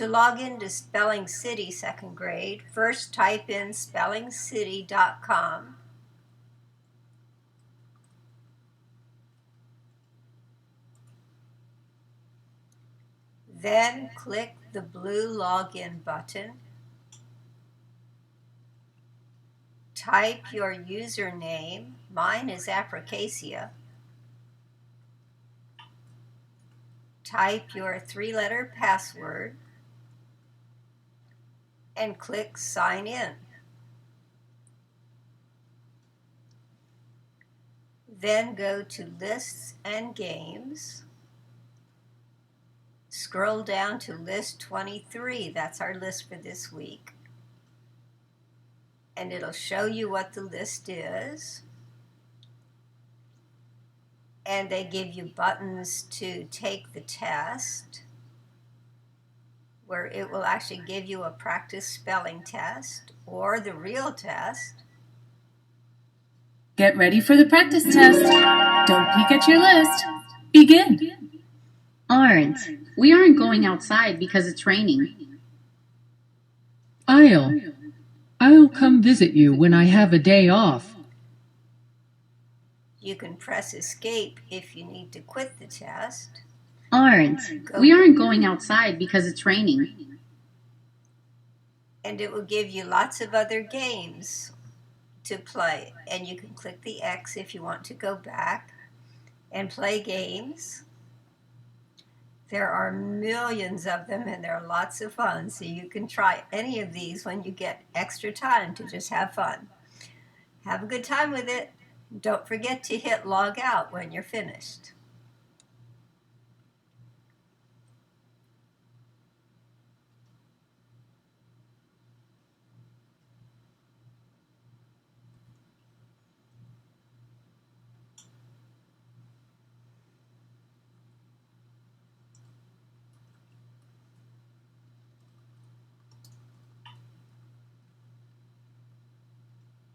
To log into SpellingCity second grade, first type in SpellingCity.com. Then click the blue login button. Type your username. Mine is Apracasia. Type your 3-letter password and click Sign In. Then go to Lists and Games. Scroll down to List 23. That's our list for this week. And it'll show you what the list is. And they give you buttons to take the test, where it will actually give you a practice spelling test or the real test. Get ready for the practice test. Don't peek at your list. Begin. We aren't going outside because it's raining. I'll come visit you when I have a day off. You can press Escape if you need to quit the test. We aren't going outside because it's raining. And it will give you lots of other games to play. And you can click the X if you want to go back and play games. There are millions of them and they're lots of fun. So you can try any of these when you get extra time to just have fun. Have a good time with it. Don't forget to hit log out when you're finished.